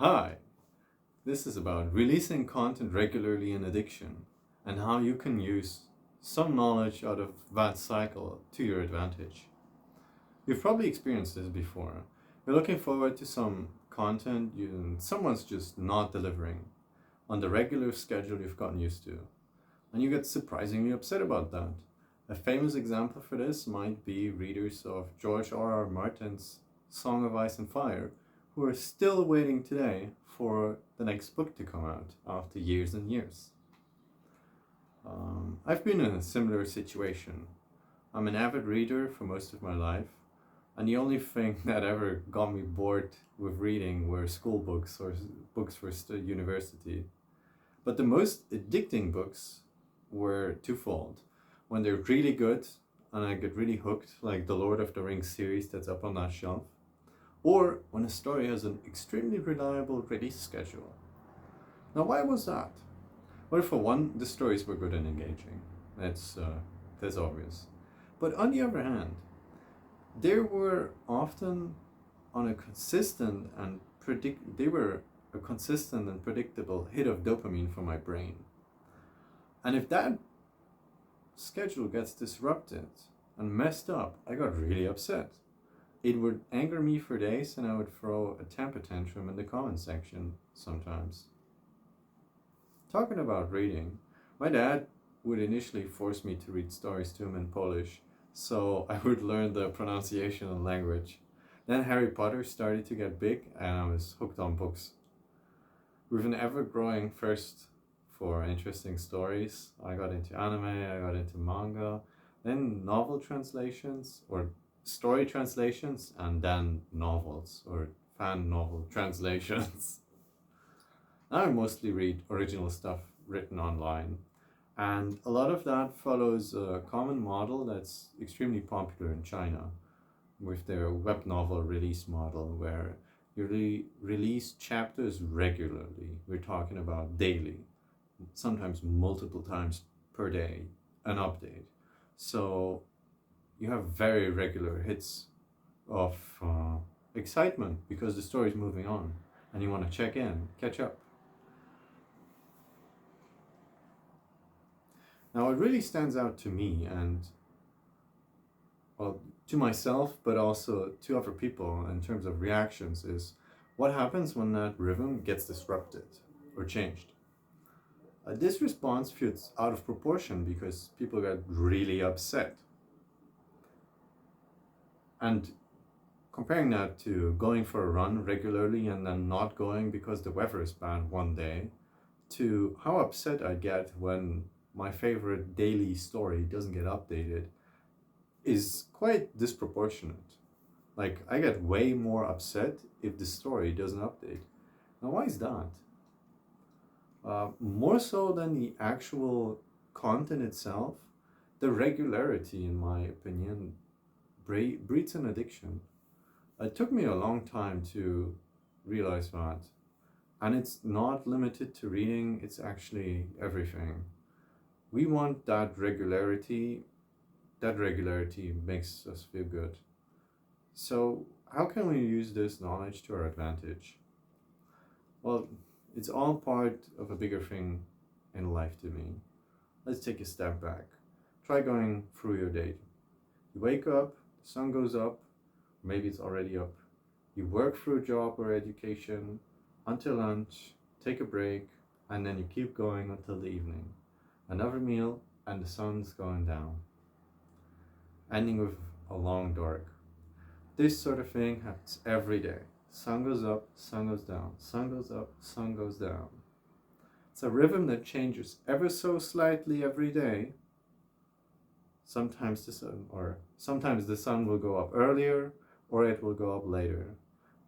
Hi, this is about releasing content regularly in addiction and how you can use some knowledge out of that cycle to your advantage. You've probably experienced this before. You're looking forward to some content someone's just not delivering on the regular schedule you've gotten used to, and you get surprisingly upset about that. A famous example for this might be readers of George R. R. Martin's Song of Ice and Fire, who are still waiting today for the next book to come out after years and years. I've been in a similar situation. I'm an avid reader for most of my life, and the only thing that ever got me bored with reading were school books or books for university. But the most addicting books were twofold. When they're really good and I get really hooked, like the Lord of the Rings series that's up on that shelf, or when a story has an extremely reliable release schedule. Now, why was that? Well, for one, the stories were good and engaging. That's obvious. But on the other hand, they were often on a consistent and they were a consistent and predictable hit of dopamine for my brain. And if that schedule gets disrupted and messed up, I got really upset. It would anger me for days, and I would throw a temper tantrum in the comment section sometimes. Talking about reading, my dad would initially force me to read stories to him in Polish, so I would learn the pronunciation and language. Then Harry Potter started to get big, and I was hooked on books. With an ever-growing thirst for interesting stories, I got into anime, I got into manga, then novel translations, or story translations, and then novels or fan novel translations. Now I mostly read original stuff written online, and a lot of that follows a common model that's extremely popular in China with their web novel release model, where you release chapters regularly. We're talking about daily, sometimes multiple times per day, an update. So you have very regular hits of excitement because the story is moving on and you want to check in, catch up. Now, what really stands out to me and, well, to myself, but also to other people in terms of reactions is what happens when that rhythm gets disrupted or changed. This response feels out of proportion because people get really upset. And comparing that to going for a run regularly and then not going because the weather is bad one day, to how upset I get when my favorite daily story doesn't get updated, is quite disproportionate. Like, I get way more upset if the story doesn't update. Now, why is that? More so than the actual content itself, the regularity, in my opinion, breeds an addiction. It took me a long time to realize that. And it's not limited to reading, it's actually everything. We want that regularity. That regularity makes us feel good. So, how can we use this knowledge to our advantage? Well, it's all part of a bigger thing in life to me. Let's take a step back. Try going through your day. You wake up, the sun goes up, maybe it's already up. You work through a job or education until lunch, take a break, and then you keep going until the evening. Another meal, and the sun's going down, ending with a long dark. This sort of thing happens every day. Sun goes up, sun goes down, sun goes up, sun goes down. It's a rhythm that changes ever so slightly every day. Sometimes the sun will go up earlier or it will go up later.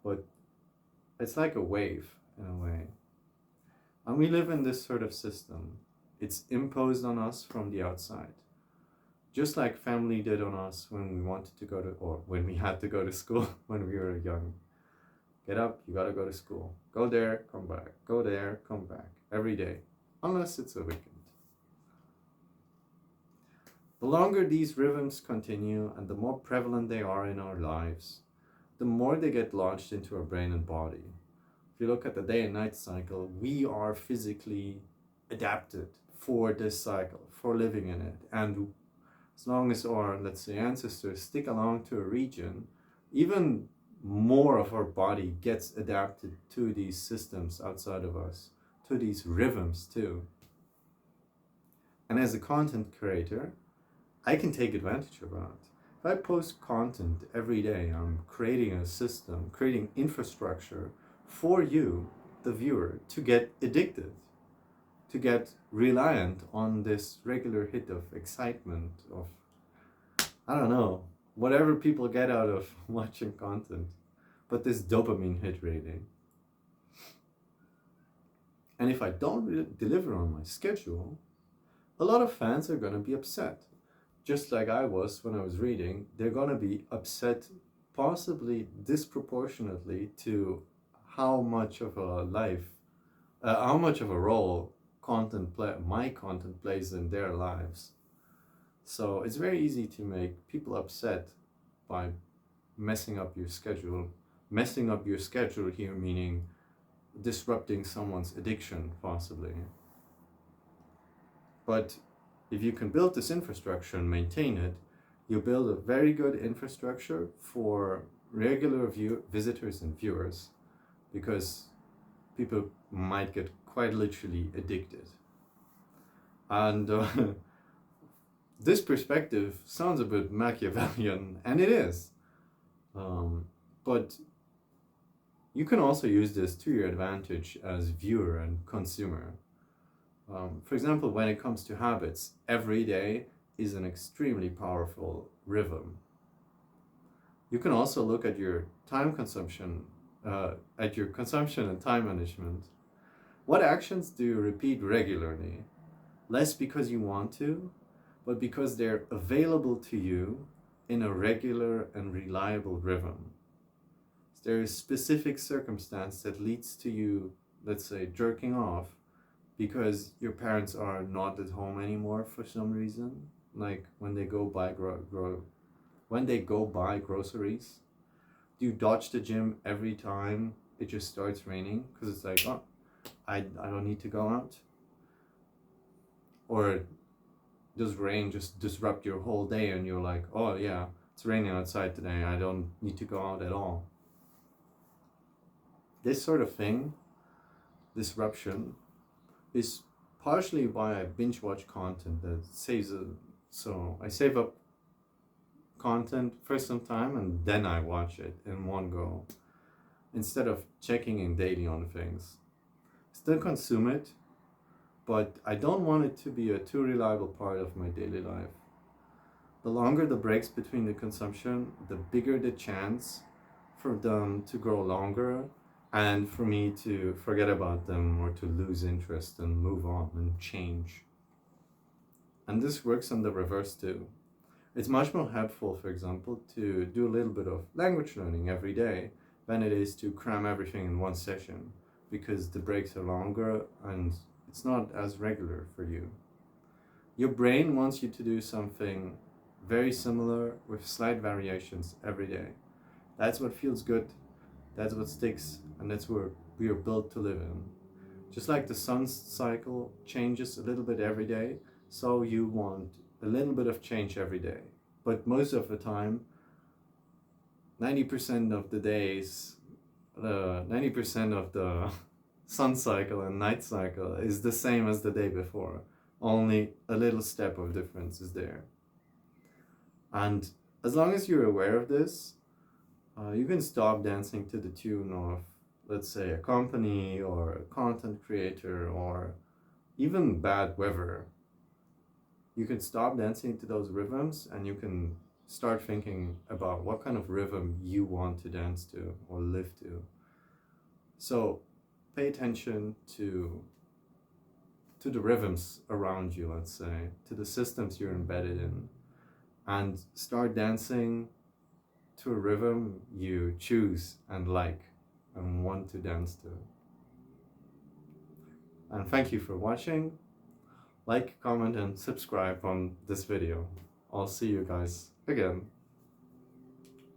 But it's like a wave in a way. And we live in this sort of system. It's imposed on us from the outside. Just like family did on us when we wanted to go to, or when we had to go to school when we were young. Get up, you gotta go to school. Go there, come back. Go there, come back. Every day. Unless it's a weekend. The longer these rhythms continue and the more prevalent they are in our lives, the more they get lodged into our brain and body. if you look at the day and night cycle, we are physically adapted for this cycle, for living in it. And as long as our, let's say, ancestors stick along to a region, even more of our body gets adapted to these systems outside of us, to these rhythms too. And as a content creator, I can take advantage of that. If I post content every day, I'm creating a system, creating infrastructure for you, the viewer, to get addicted, to get reliant on this regular hit of excitement, of, I don't know, whatever people get out of watching content, but this dopamine hit rating. And if I don't deliver on my schedule, a lot of fans are going to be upset. Just like I was when I was reading, they're going to be upset possibly disproportionately to how much of a how much of a role my content plays in their lives. So it's very easy to make people upset by messing up your schedule. Messing up your schedule here meaning disrupting someone's addiction, possibly. But if you can build this infrastructure and maintain it, you build a very good infrastructure for regular visitors and viewers, because people might get quite literally addicted. And this perspective sounds a bit Machiavellian, and it is. But you can also use this to your advantage as viewer and consumer. For example, when it comes to habits, every day is an extremely powerful rhythm. You can also look at your time consumption, at your consumption and time management. What actions do you repeat regularly? Less because you want to, but because they're available to you in a regular and reliable rhythm. There is specific circumstance that leads to you, let's say, jerking off because your parents are not at home anymore for some reason, like when they go buy groceries. Do you dodge the gym every time it just starts raining because it's like, oh, I don't need to go out? Or does rain just disrupt your whole day and you're like, oh yeah, it's raining outside today, I don't need to go out at all? This sort of thing, disruption, is partially why I binge watch content that so I save up content for some time and then I watch it in one go, instead of checking in daily on things. Still consume it, but I don't want it to be a too reliable part of my daily life. The longer the breaks between the consumption, the bigger the chance for them to grow longer and for me to forget about them or to lose interest and move on and change. And this works on the reverse too. It's much more helpful, for example, to do a little bit of language learning every day than it is to cram everything in one session, because the breaks are longer and it's not as regular for you. Your brain wants you to do something very similar with slight variations every day. That's what feels good, that's what sticks, and that's where we are built to live in. Just like the sun's cycle changes a little bit every day, so you want a little bit of change every day. But most of the time, 90% of the days, 90% of the sun cycle and night cycle is the same as the day before. Only a little step of difference is there. And as long as you're aware of this, you can stop dancing to the tune of, let's say, a company or a content creator or even bad weather. You can stop dancing to those rhythms and you can start thinking about what kind of rhythm you want to dance to or live to. So pay attention to the rhythms around you, let's say, to the systems you're embedded in, and start dancing to a rhythm you choose and like and want to dance to. And thank you for watching. Like, comment, and subscribe on this video. I'll see you guys again.